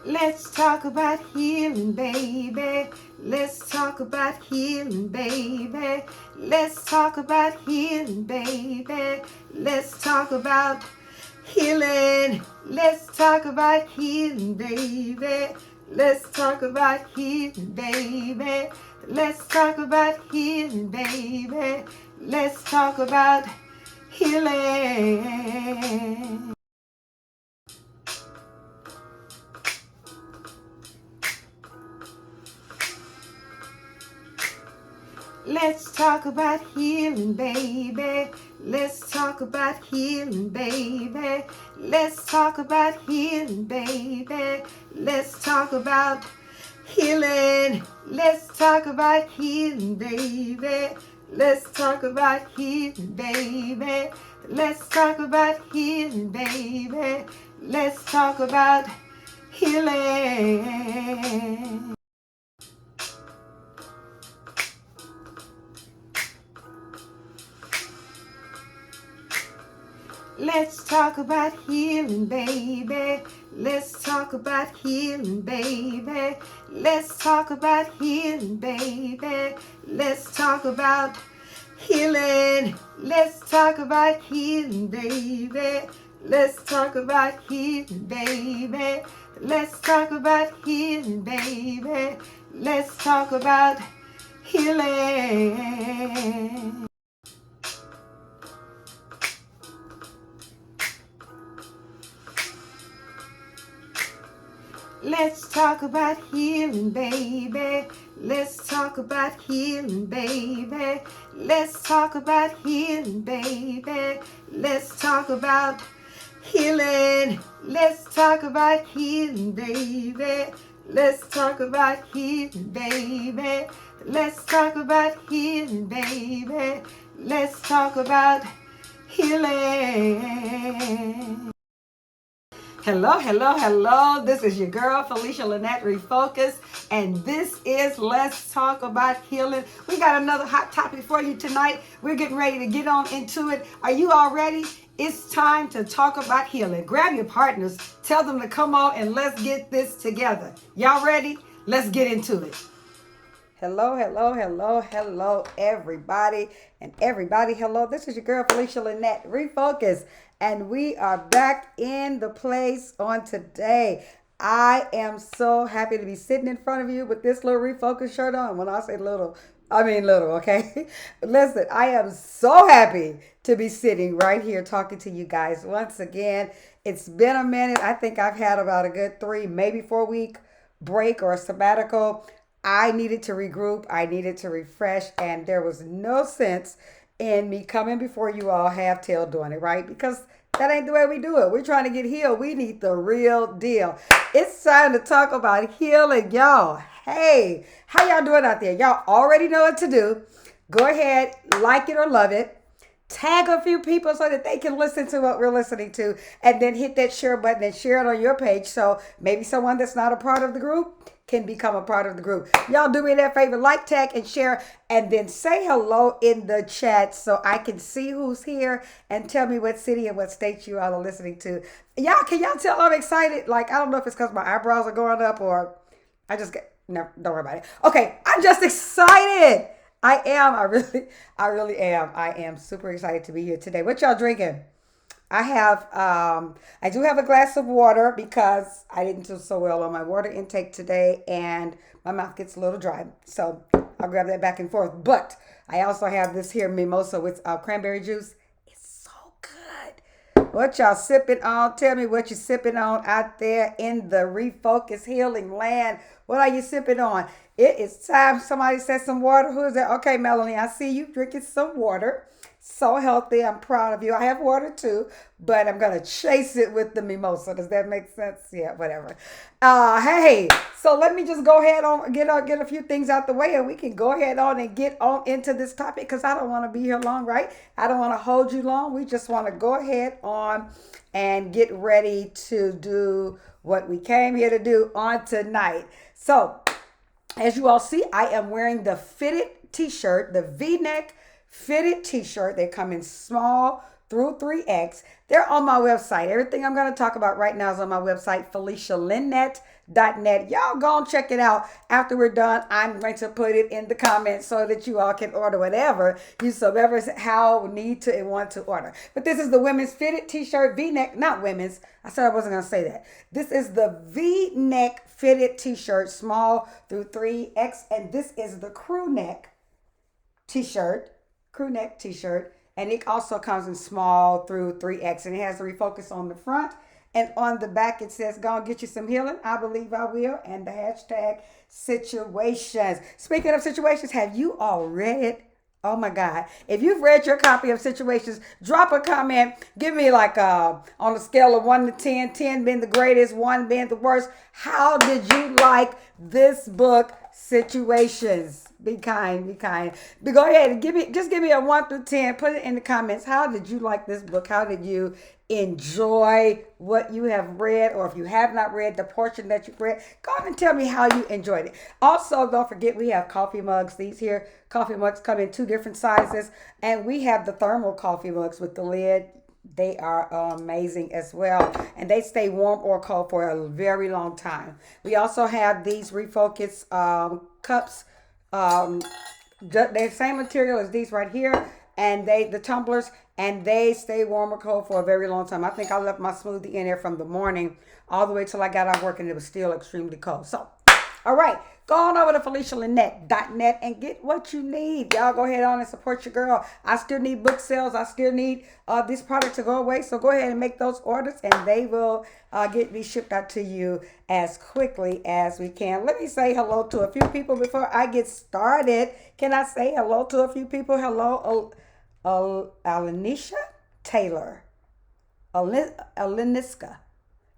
Let's talk about healing, baby. Let's talk about healing, baby. Let's talk about healing, baby. Let's talk about healing. Let's talk about healing, baby. Let's talk about healing, baby. Let's talk about healing, baby. Let's talk about healing. Let's talk about healing, baby. Let's talk about healing, baby. Let's talk about healing, baby. Let's talk about healing. Let's talk about healing, baby. Let's talk about healing, baby. Let's talk about healing, baby. Let's talk about healing. Let's talk about healing, baby. Let's talk about healing, baby. Let's talk about healing, baby. Let's talk about healing. Let's talk about healing, baby. Let's talk about healing, baby. Let's talk about healing, baby. Let's talk about healing. Let's talk about healing, baby. Let's talk about healing, baby. Let's talk about healing, baby. Let's talk about healing. Let's talk about healing, baby. Let's talk about healing, baby. Let's talk about healing, baby. Let's talk about healing. Hello, hello, hello. This is your girl, Felicia Lynette Refocus, and this is Let's Talk About Healing. We got another hot topic for you tonight. We're getting ready to get on into it. Are you all ready? It's time to talk about healing. Grab your partners, tell them to come on, and let's get this together. Y'all ready? Let's get into it. Hello, hello, hello, hello, everybody. And everybody, hello. This is your girl, Felicia Lynette Refocus. And we are back in the place on today. I am so happy to be sitting in front of you with this little refocus shirt on. When I say little, I mean little, okay? Listen, I am so happy to be sitting right here talking to you guys once again. It's been a minute. I think I've had about a good 3, maybe 4 week break or sabbatical. I needed to regroup, I needed to refresh, and there was no sense in me coming before you all half tail doing it, right? Because that ain't the way we do it. We're trying to get healed. We need the real deal. It's time to talk about healing, y'all. Hey, how y'all doing out there? Y'all already know what to do. Go ahead, like it or love it. Tag a few people so that they can listen to what we're listening to, and then hit that share button and share it on your page so maybe someone that's not a part of the group can become a part of the group. Y'all do me that favor, like, tag, and share, and then say hello in the chat so I can see who's here and tell me what city and what state you all are listening to. Y'all, can y'all tell I'm excited? Like, I don't know if it's because my eyebrows are going up or I just get, no, don't worry about it. Okay, I'm just excited. I am. I really am. I am super excited to be here today. What y'all drinking? I do have a glass of water because I didn't do so well on my water intake today and my mouth gets a little dry. So I'll grab that back and forth. But I also have this here mimosa with cranberry juice. It's so good. What y'all sipping on? Tell me what you're sipping on out there in the refocus healing land. What are you sipping on? It is time. Somebody said some water. Who is that? Okay, Melanie, I see you drinking some water. So healthy. I'm proud of you. I have water too, but I'm going to chase it with the mimosa. Does that make sense? Yeah, whatever. Hey, so let me just go ahead on get a few things out the way and we can go ahead on and get on into this topic because I don't want to be here long, right? I don't want to hold you long. We just want to go ahead on and get ready to do what we came here to do on tonight. So, as you all see, I am wearing the fitted t-shirt, the V-neck fitted t-shirt. They come in small through 3X. They're on my website. Everything I'm going to talk about right now is on my website, FeliciaLynette.net. Y'all go and check it out. After we're done, I'm going to put it in the comments so that you all can order whatever you so ever how need to and want to order. But this is the women's fitted t-shirt, V-neck, not women's. I said I wasn't going to say that. This is the V-neck fitted t-shirt, small through 3X. And this is the crew neck t-shirt, and it also comes in small through 3X, and it has the refocus on the front, and on the back it says, go and get you some healing, I believe I will, and the hashtag situations. Speaking of situations, have you all read it? Oh my God. If you've read your copy of Situations, drop a comment. Give me like on a scale of 1 to 10, 10 being the greatest, 1 being the worst. How did you like this book, Situations? Be kind, be kind. But go ahead and give me a 1 through 10. Put it in the comments. How did you like this book? How did you enjoy what you have read? Or if you have not read the portion that you've read, go ahead and tell me how you enjoyed it. Also, don't forget we have coffee mugs. These here coffee mugs come in 2 different sizes. And we have the thermal coffee mugs with the lid. They are amazing as well, and they stay warm or cold for a very long time. We also have these refocus cups, the same material as these right here, and the tumblers, and they stay warm or cold for a very long time. I think I left my smoothie in there from the morning all the way till I got out work, and it was still extremely cold. So, all right, go on over to FeliciaLynette.net and get what you need. Y'all go ahead on and support your girl. I still need book sales. I still need this product to go away. So go ahead and make those orders, and they will get me shipped out to you as quickly as we can. Let me say hello to a few people before I get started. Can I say hello to a few people? Hello, Alanisha Taylor. Aliniska.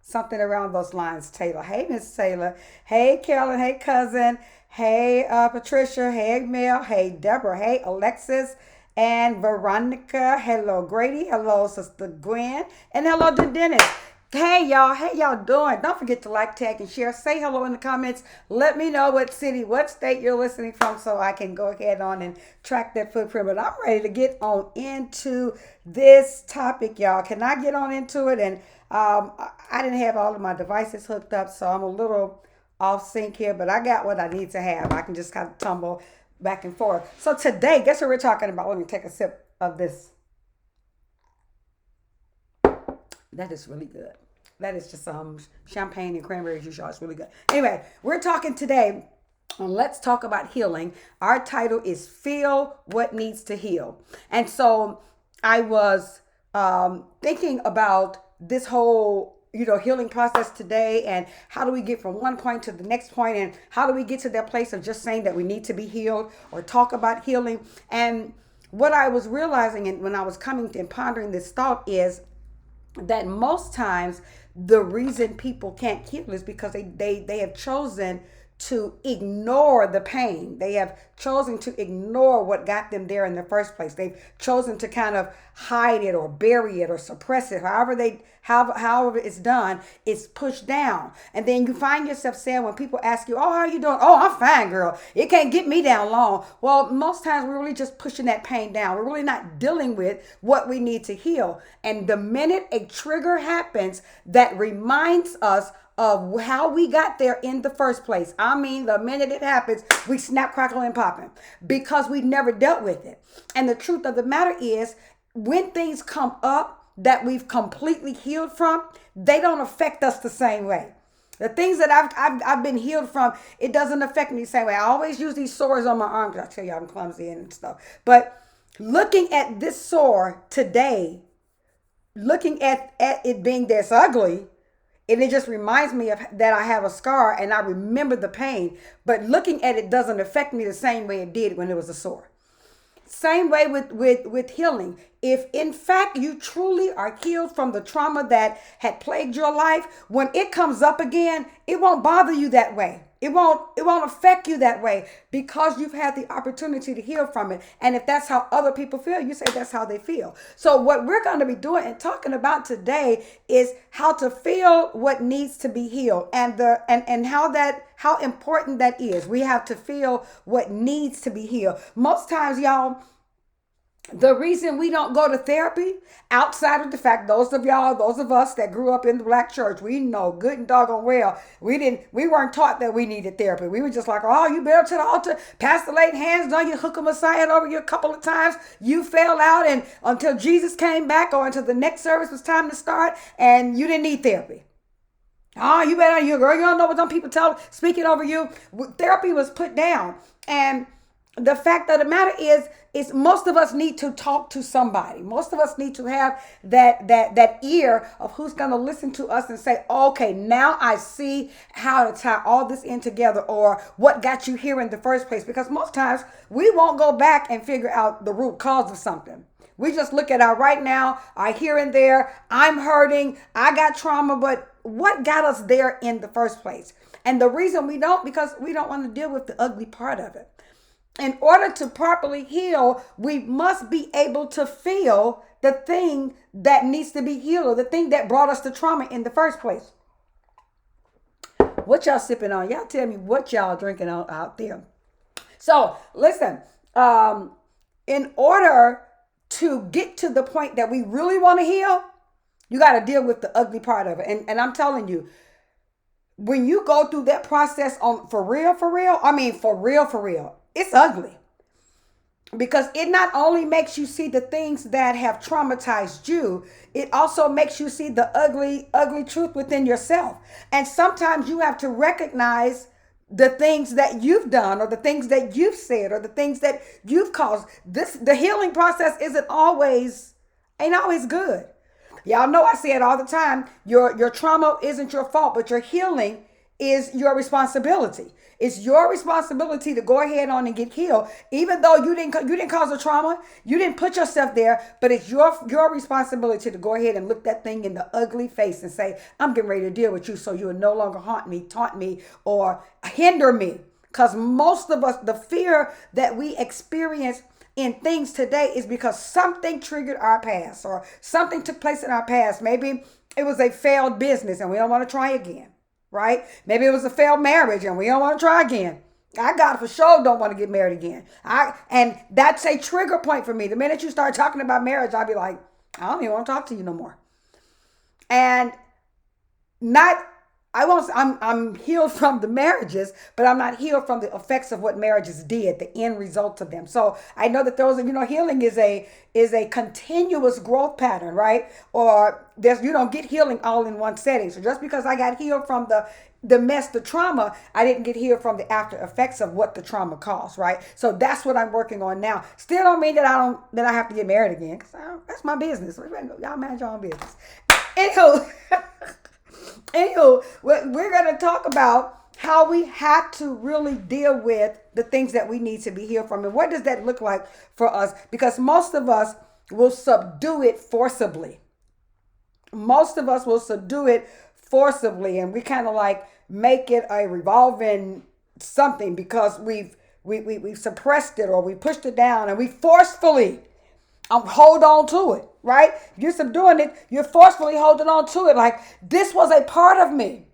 Something around those lines, Taylor. Hey, Miss Taylor. Hey, Carolyn. Hey, cousin. Hey, Patricia. Hey, Mel. Hey, Deborah. Hey, Alexis and Veronica. Hello, Grady. Hello, Sister Gwen. And hello to Dennis. Hey, y'all. Hey, y'all doing? Don't forget to like, tag, and share. Say hello in the comments. Let me know what city, what state you're listening from so I can go ahead on and track that footprint. But I'm ready to get on into this topic, y'all. Can I get on into it? And I didn't have all of my devices hooked up, so I'm a little off sync here, but I got what I need to have. I can just kind of tumble back and forth. So today, guess what we're talking about? Let me take a sip of this. That is really good. That is just champagne and cranberry juice, y'all. It's really good. Anyway, we're talking today on Let's Talk About Healing. Our title is Feel What Needs to Heal. And so I was thinking about this whole healing process today, and how do we get from one point to the next point, and how do we get to that place of just saying that we need to be healed or talk about healing. And what I was realizing, and when I was coming and pondering this thought, is that most times the reason people can't heal is because they have chosen to ignore the pain. They have chosen to ignore what got them there in the first place. They've chosen to kind of hide it or bury it or suppress it. However it's done, it's pushed down. And then you find yourself saying, when people ask you, oh, how are you doing? Oh, I'm fine, girl. It can't get me down long. Well, most times we're really just pushing that pain down. We're really not dealing with what we need to heal. And the minute a trigger happens that reminds us of how we got there in the first place, I mean, the minute it happens, we snap, crackle, and popping because we never dealt with it. And the truth of the matter is, when things come up that we've completely healed from, they don't affect us the same way. The things that I've been healed from, it doesn't affect me the same way. I always use these sores on my arm because I tell you I'm clumsy and stuff. But looking at this sore today, looking at it being this ugly, and it just reminds me of that I have a scar and I remember the pain. But looking at it doesn't affect me the same way it did when it was a sore. Same way with healing. If in fact you truly are healed from the trauma that had plagued your life, when it comes up again, it won't bother you that way. It won't affect you that way because you've had the opportunity to heal from it. And if that's how other people feel, you say that's how they feel. So what we're going to be doing and talking about today is how to feel what needs to be healed, and how important that is. We have to feel what needs to be healed. Most times, y'all, The reason we don't go to therapy, outside of the fact, those of us that grew up in the black church, we know good and doggone well we weren't taught that we needed therapy. We were just like, oh, you better to the altar, pastor laid hands on you, hook a messiah over you a couple of times, you fell out, and until Jesus came back or until the next service was time to start, and you didn't need therapy. Oh, you better, you girl, you don't know what some people speaking over you. Therapy was put down. And the fact of the matter is most of us need to talk to somebody. Most of us need to have that ear of who's going to listen to us and say, okay, now I see how to tie all this in together, or what got you here in the first place. Because most times we won't go back and figure out the root cause of something. We just look at our right now, our here and there. I'm hurting. I got trauma, but what got us there in the first place? And the reason we don't, because we don't want to deal with the ugly part of it. In order to properly heal, we must be able to feel the thing that needs to be healed, or the thing that brought us to trauma in the first place. What y'all sipping on? Y'all tell me what y'all drinking out there. So listen, in order to get to the point that we really want to heal, you got to deal with the ugly part of it. And I'm telling you, when you go through that process for real, it's ugly. Because it not only makes you see the things that have traumatized you, it also makes you see the ugly truth within yourself. And sometimes you have to recognize the things that you've done, or the things that you've said, or the things that you've caused. The healing process ain't always good. Y'all know I say it all the time. Your trauma isn't your fault, but your healing is your responsibility. It's your responsibility to go ahead on and get healed, even though you didn't cause the trauma, you didn't put yourself there, but it's your responsibility to go ahead and look that thing in the ugly face and say, I'm getting ready to deal with you, so you will no longer haunt me, taunt me, or hinder me. Because most of us, the fear that we experience in things today is because something triggered our past, or something took place in our past. Maybe it was a failed business and we don't want to try again. Right? Maybe it was a failed marriage and we don't want to try again. I got for sure don't want to get married again. And that's a trigger point for me. The minute you start talking about marriage, I'll be like, I don't even want to talk to you no more. And I'm healed from the marriages, but I'm not healed from the effects of what marriages did, the end result of them. So I know that healing is a continuous growth pattern, right? Or you don't get healing all in one setting. So just because I got healed from the mess, the trauma, I didn't get healed from the after effects of what the trauma caused, right? So that's what I'm working on now. Still don't mean that I have to get married again, because that's my business. Y'all manage your own business. Anywho, we're going to talk about how we have to really deal with the things that we need to be healed from. And what does that look like for us? Because most of us will subdue it forcibly. Most of us will subdue it forcibly, and we kind of like make it a revolving something because we've suppressed it, or we pushed it down, and we forcefully hold on to it, right? You're subduing it. You're forcefully holding on to it. Like, this was a part of me.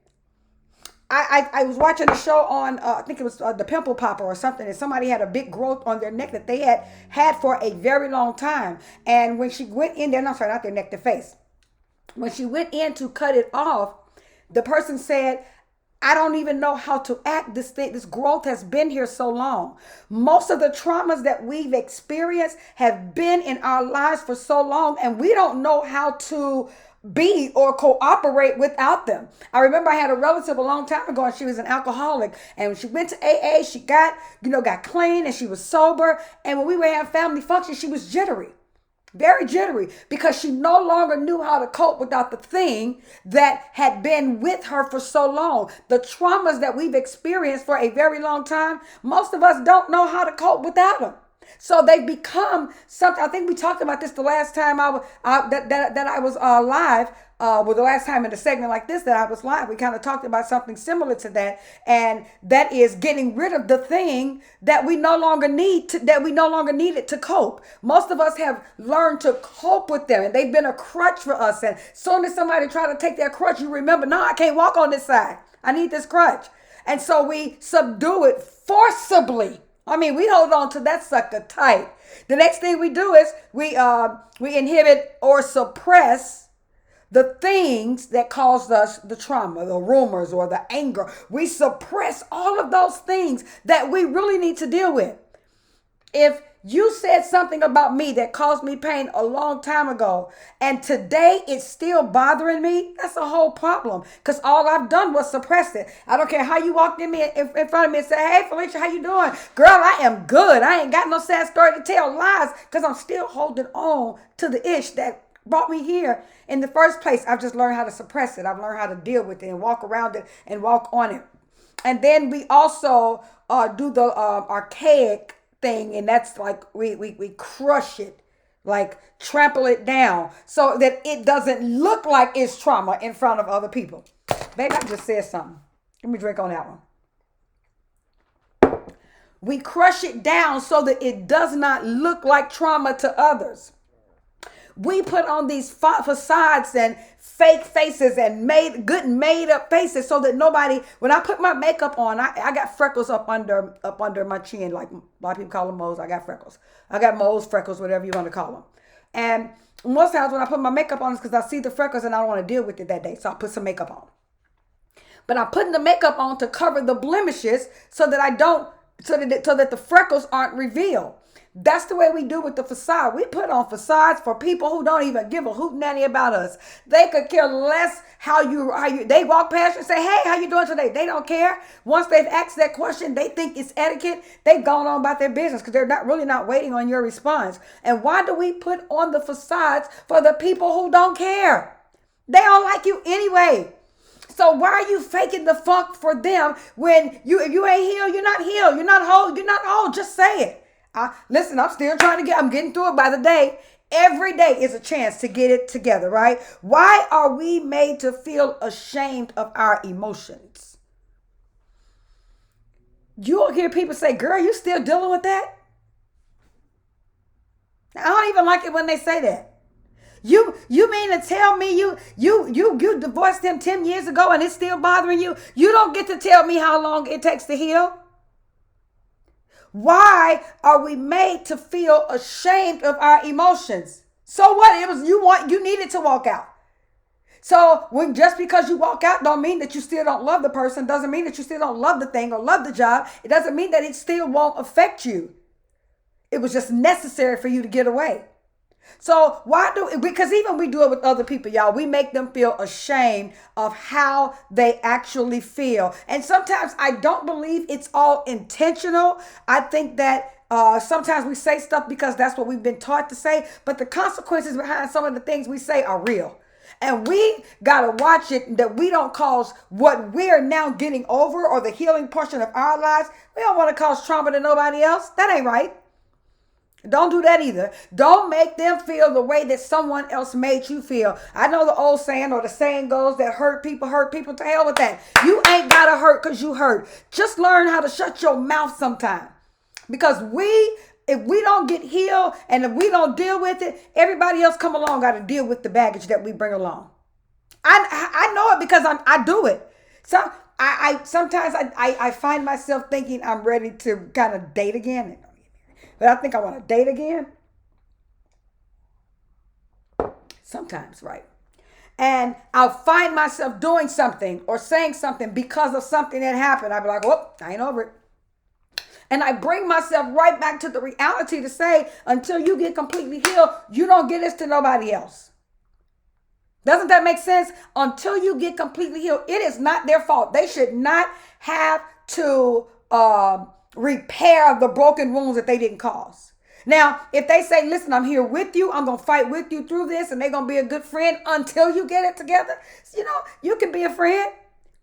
I was watching a show on, I think it was the Pimple Popper or something, and somebody had a big growth on their neck that they had for a very long time. And when she went in there, no, sorry, not their neck, their face. When she went in to cut it off, the person said, I don't even know how to act. This growth has been here so long. Most of the traumas that we've experienced have been in our lives for so long, and we don't know how to be or cooperate without them. I remember I had a relative a long time ago, and she was an alcoholic, and when she went to AA, she got clean, and she was sober. And when we were having family functions, she was jittery. Very jittery, because she no longer knew how to cope without the thing that had been with her for so long. The traumas that we've experienced for a very long time, most of us don't know how to cope without them. So they become something. I think we talked about this the last time I was live. The last time in a segment like this that I was live, we kind of talked about something similar to that, and that is getting rid of the thing that we no longer need to cope. Most of us have learned to cope with them, and they've been a crutch for us. And as soon as somebody try to take that crutch, you remember, no, I can't walk on this side. I need this crutch, and so we subdue it forcibly I mean, we hold on to that sucker tight. The next thing we do is we inhibit or suppress the things that caused us the trauma, the rumors or the anger. We suppress all of those things that we really need to deal with. If you said something about me that caused me pain a long time ago, and today it's still bothering me, that's a whole problem. Because all I've done was suppress it. I don't care how you walked in front of me and said, "Hey, Felicia, how you doing?" Girl, I am good. I ain't got no sad story to tell, lies, because I'm still holding on to the ish that brought me here in the first place. I've just learned how to suppress it. I've learned how to deal with it and walk around it and walk on it. And then we also do the archaic thing, and that's like we crush it, like trample it down so that it doesn't look like it's trauma in front of other people. Baby, I just said something. Let me drink on that one. We crush it down so that it does not look like trauma to others. We put on these facades and fake faces and made up faces so that nobody, when I put my makeup on, I got freckles up under my chin, like a lot of people call them moles. I got freckles. I got moles, freckles, whatever you want to call them. And most times when I put my makeup on, it's because I see the freckles and I don't want to deal with it that day. So I put some makeup on. But I'm putting the makeup on to cover the blemishes so that so that the freckles aren't revealed. That's the way we do with the facade. We put on facades for people who don't even give a hoot nanny about us. They could care less how you they walk past you and say, "Hey, how you doing today?" They don't care. Once they've asked that question, they think it's etiquette. They've gone on about their business because they're not waiting on your response. And why do we put on the facades for the people who don't care? They don't like you anyway. So why are you faking the funk for them when if you ain't healed, you're not healed. You're not whole. Just say it. Listen, I'm getting through it by the day. Every day is a chance to get it together, right? Why are we made to feel ashamed of our emotions? You'll hear people say, "Girl, you still dealing with that?" I don't even like it when they say that. You mean to tell me you divorced him 10 years ago and it's still bothering you? You don't get to tell me how long it takes to heal. Why are we made to feel ashamed of our emotions? So what? It was you needed to walk out. So just because you walk out don't mean that you still don't love the person, doesn't mean that you still don't love the thing or love the job. It doesn't mean that it still won't affect you. It was just necessary for you to get away. So because even we do it with other people, y'all, we make them feel ashamed of how they actually feel. And sometimes I don't believe it's all intentional. I think that sometimes we say stuff because that's what we've been taught to say, but the consequences behind some of the things we say are real. And we got to watch it that we don't cause what we're now getting over or the healing portion of our lives. We don't want to cause trauma to nobody else. That ain't right. Don't do that either. Don't make them feel the way that someone else made you feel. I know the old saying or the saying goes that hurt people. To hell with that. You ain't got to hurt because you hurt. Just learn how to shut your mouth sometime. Because if we don't get healed and if we don't deal with it, everybody else come along got to deal with the baggage that we bring along. I know it because I do it. So sometimes I find myself thinking I'm ready to kind of date again. But I think I want to date again. Sometimes, right? And I'll find myself doing something or saying something because of something that happened. I'll be like, "Whoop, I ain't over it." And I bring myself right back to the reality to say, until you get completely healed, you don't get this to nobody else. Doesn't that make sense? Until you get completely healed, it is not their fault. They should not have to repair the broken wounds that they didn't cause. Now, if they say, "Listen, I'm here with you. I'm going to fight with you through this," and they're going to be a good friend until you get it together, you can be a friend,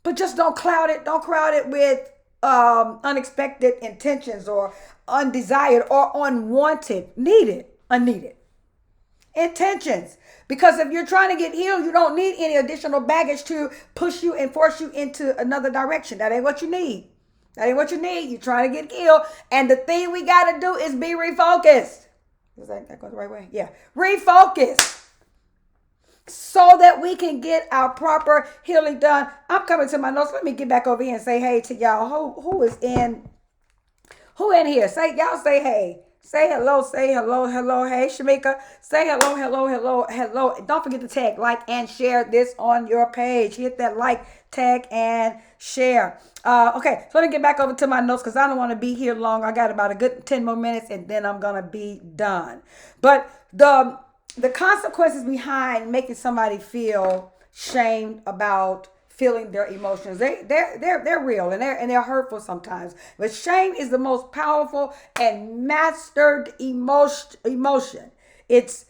but just don't cloud it. Don't crowd it with unexpected intentions or undesired or unwanted, unneeded intentions. Because if you're trying to get healed, you don't need any additional baggage to push you and force you into another direction. That ain't what you need. You're trying to get healed. And the thing we got to do is be refocused. Is that going the right way? Yeah. Refocus. So that we can get our proper healing done. I'm coming to my notes. Let me get back over here and say hey to y'all. Who Who in here? Y'all say hey. Say hello, hello, hey Shamika. Say hello, hello. Don't forget to tag, like, and share this on your page. Hit that like, tag, and share. Okay, so let me get back over to my notes because I don't want to be here long. I got about a good 10 more minutes and then I'm gonna be done. But the consequences behind making somebody feel shamed about feeling their emotions. They're real and they're hurtful sometimes. But shame is the most powerful and mastered emotion. It's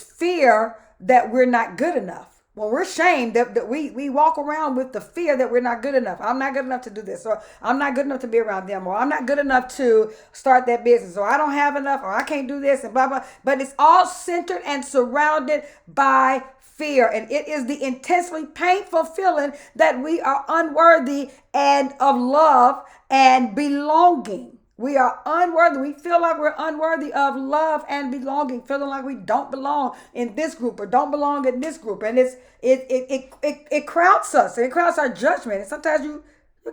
fear that we're not good enough. When we're shamed, that we walk around with the fear that we're not good enough. I'm not good enough to do this, or I'm not good enough to be around them, or I'm not good enough to start that business, or I don't have enough, or I can't do this, and blah blah. But it's all centered and surrounded by fear, and it is the intensely painful feeling that we are unworthy and of love and belonging. We are unworthy. We feel like we're unworthy of love and belonging, feeling like we don't belong in this group or don't belong in this group, and it crowds us. It crowds our judgment. And sometimes you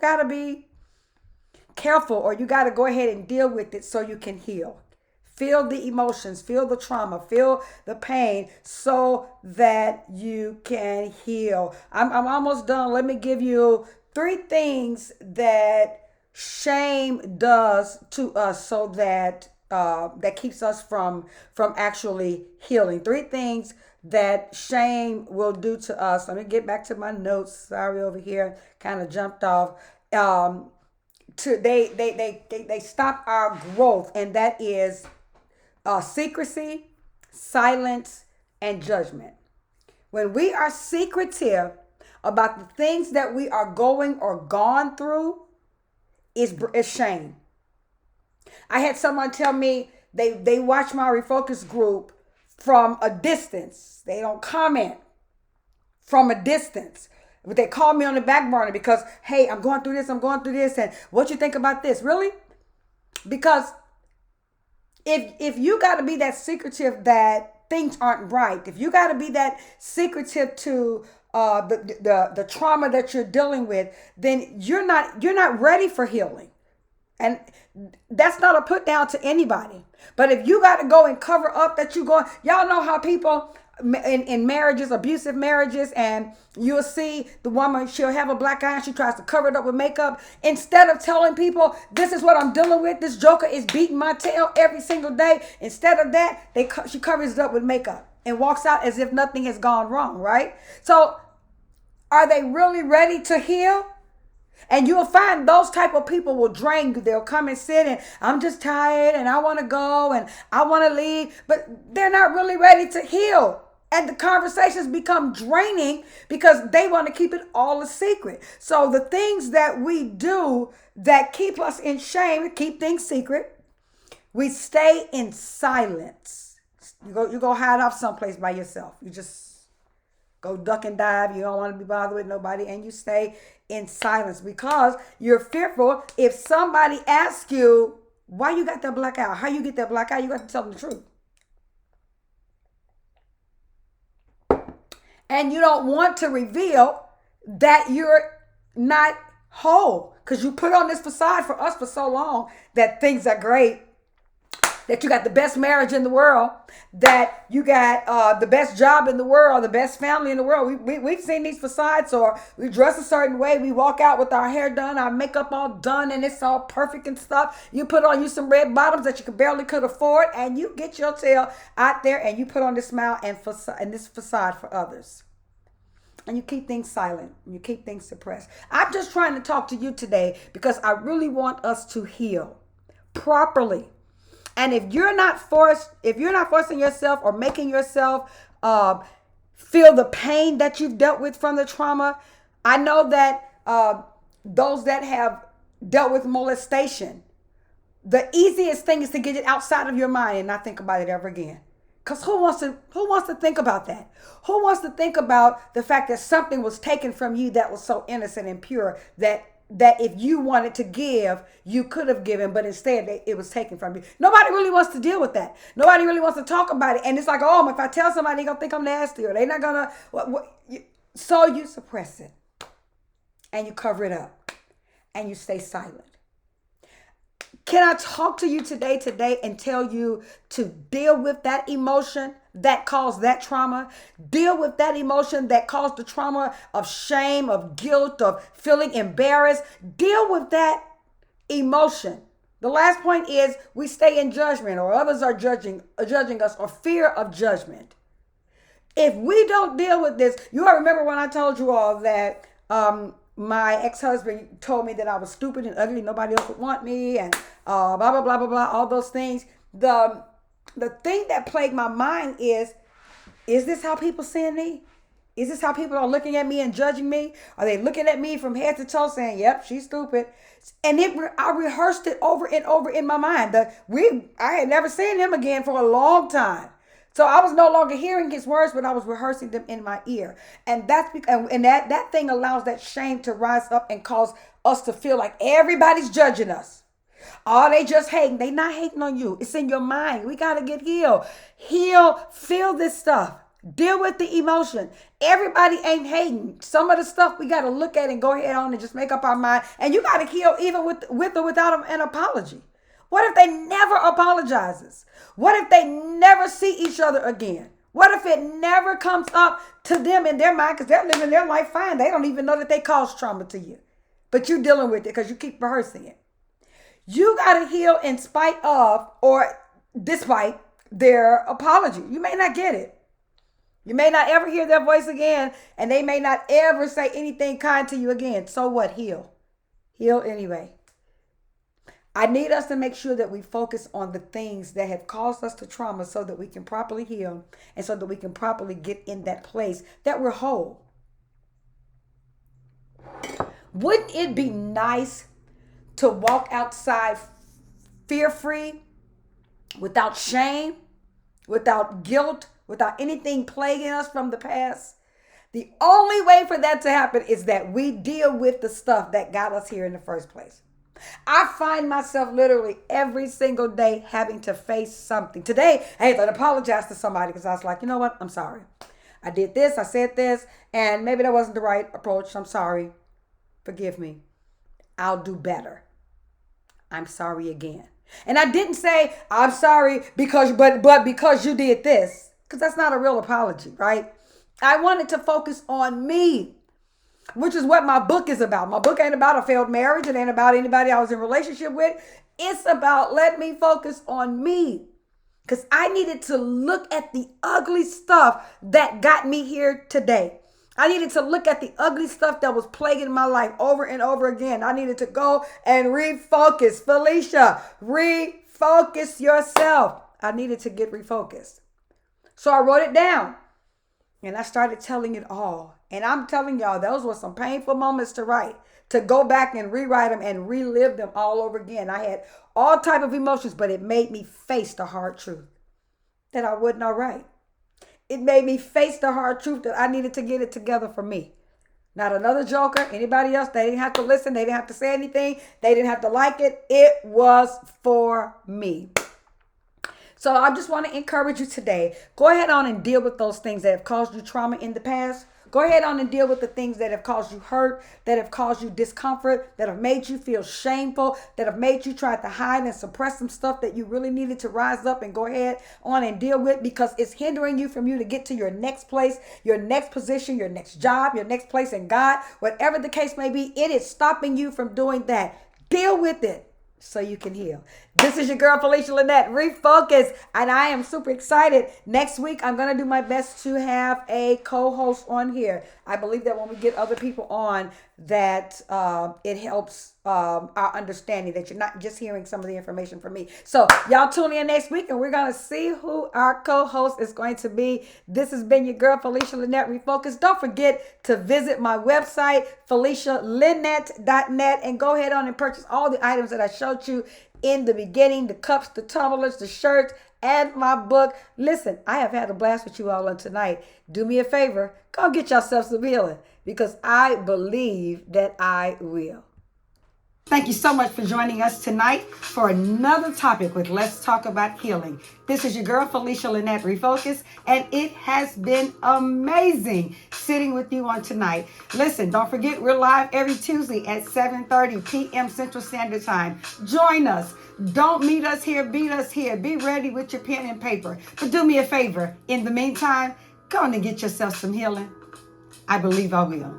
gotta be careful, or you gotta go ahead and deal with it so you can heal. Feel the emotions, feel the trauma, feel the pain so that you can heal. I'm almost done. Let me give you 3 things that shame does to us so that that keeps us from actually healing. 3 things that shame will do to us. Let me get back to my notes. Sorry, over here, kind of jumped off. They stop our growth, and that is secrecy, silence, and judgment. When we are secretive about the things that we are going or gone through, is shame. I had someone tell me they watch my refocus group from a distance. They don't comment from a distance. But they call me on the back burner because, hey, I'm going through this, and what you think about this? Really? Because if you got to be that secretive that things aren't right, if you got to be that secretive to the trauma that you're dealing with, then you're not ready for healing. And that's not a put down to anybody. But if you got to go and cover up that you going, y'all know how people in marriages, abusive marriages, and you'll see the woman, she'll have a black eye and she tries to cover it up with makeup. Instead of telling people, this is what I'm dealing with, this joker is beating my tail every single day. Instead of that, she covers it up with makeup and walks out as if nothing has gone wrong, right? So are they really ready to heal? And you'll find those type of people will drain you. They'll come and sit and I'm just tired and I want to go and I want to leave, but they're not really ready to heal. And the conversations become draining because they want to keep it all a secret. So the things that we do that keep us in shame, keep things secret, we stay in silence. You go hide off someplace by yourself. You just go duck and dive. You don't want to be bothered with nobody. And you stay in silence because you're fearful if somebody asks you, why you got that black eye? How you get that black eye? You got to tell them the truth. And you don't want to reveal that you're not whole because you put on this facade for us for so long that things are great, that you got the best marriage in the world, that you got the best job in the world, the best family in the world. We've seen these facades, or we dress a certain way. We walk out with our hair done, our makeup all done, and it's all perfect and stuff. You put on you some red bottoms that you could afford, and you get your tail out there and you put on this smile and this facade for others. And you keep things silent. And you keep things suppressed. I'm just trying to talk to you today because I really want us to heal properly. And if you're not forcing yourself or making yourself feel the pain that you've dealt with from the trauma, I know that those that have dealt with molestation, the easiest thing is to get it outside of your mind and not think about it ever again. Because who wants to think about that? Who wants to think about the fact that something was taken from you that was so innocent and pure that if you wanted to give, you could have given, but instead it was taken from you. Nobody really wants to deal with that. Nobody really wants to talk about it. And it's like, oh, if I tell somebody, they're going to think I'm nasty, or they're not going to. So you suppress it and you cover it up and you stay silent. Can I talk to you today and tell you to deal with that emotion that caused that trauma? Deal with that emotion that caused the trauma of shame, of guilt, of feeling embarrassed. Deal with that emotion. The last point is we stay in judgment, or others are judging us, or fear of judgment. If we don't deal with this, you all remember when I told you all that my ex-husband told me that I was stupid and ugly, nobody else would want me, and blah blah blah blah blah, all those things. The thing that plagued my mind is this how people see me? Is this how people are looking at me and judging me? Are they looking at me from head to toe saying, yep, she's stupid? And I rehearsed it over and over in my mind. I had never seen him again for a long time. So I was no longer hearing his words, but I was rehearsing them in my ear. And that's because, and that thing allows that shame to rise up and cause us to feel like everybody's judging us. Oh, they just hating. They not hating on you. It's in your mind. We got to get healed. Feel this stuff. Deal with the emotion. Everybody ain't hating. Some of the stuff we got to look at and go ahead on and just make up our mind. And you got to heal even with or without an apology. What if they never apologizes? What if they never see each other again? What if it never comes up to them in their mind because they're living their life fine? They don't even know that they caused trauma to you. But you're dealing with it because you keep rehearsing it. You got to heal in spite of or despite their apology. You may not get it. You may not ever hear their voice again, and they may not ever say anything kind to you again. So what? Heal. Heal anyway. I need us to make sure that we focus on the things that have caused us to trauma so that we can properly heal and so that we can properly get in that place that we're whole. Wouldn't it be nice to walk outside fear-free, without shame, without guilt, without anything plaguing us from the past? The only way for that to happen is that we deal with the stuff that got us here in the first place. I find myself literally every single day having to face something. Today, I had to apologize to somebody because I was like, you know what? I'm sorry. I did this, I said this, and maybe that wasn't the right approach. I'm sorry. Forgive me. I'll do better. I'm sorry again. And I didn't say, I'm sorry because you did this, because that's not a real apology, right? I wanted to focus on me, which is what my book is about. My book ain't about a failed marriage. It ain't about anybody I was in a relationship with. It's about let me focus on me. Because I needed to look at the ugly stuff that got me here today. I needed to look at the ugly stuff that was plaguing my life over and over again. I needed to go and refocus. Felicia, refocus yourself. I needed to get refocused. So I wrote it down. And I started telling it all. And I'm telling y'all, those were some painful moments to write, to go back and rewrite them and relive them all over again. I had all type of emotions, but it made me face the hard truth that I wasn't all right. It made me face the hard truth that I needed to get it together for me. Not another joker, anybody else. They didn't have to listen. They didn't have to say anything. They didn't have to like it. It was for me. So I just want to encourage you today. Go ahead on and deal with those things that have caused you trauma in the past. Go ahead on and deal with the things that have caused you hurt, that have caused you discomfort, that have made you feel shameful, that have made you try to hide and suppress some stuff that you really needed to rise up and go ahead on and deal with, because it's hindering you from you to get to your next place, your next position, your next job, your next place in God. Whatever the case may be, it is stopping you from doing that. Deal with it so you can heal. This is your girl, Felicia Lynette. Refocus. And I am super excited. Next week, I'm going to do my best to have a co-host on here. I believe that when we get other people on, that it helps our understanding, that you're not just hearing some of the information from me. So y'all tune in next week and we're going to see who our co-host is going to be. This has been your girl, Felicia Lynette. Refocus. Don't forget to visit my website, FeliciaLynette.net, and go ahead on and purchase all the items that I showed you in the beginning, the cups, the tumblers, the shirts, and my book. Listen, I have had a blast with you all on tonight. Do me a favor, go get yourself some healing, because I believe that I will. Thank you so much for joining us tonight for another topic with Let's Talk About Healing. This is your girl, Felicia Lynette Refocus, and it has been amazing sitting with you on tonight. Listen, don't forget, we're live every Tuesday at 7:30 p.m. Central Standard Time. Join us. Don't meet us here, beat us here. Be ready with your pen and paper. But do me a favor. In the meantime, go on and get yourself some healing. I believe I will.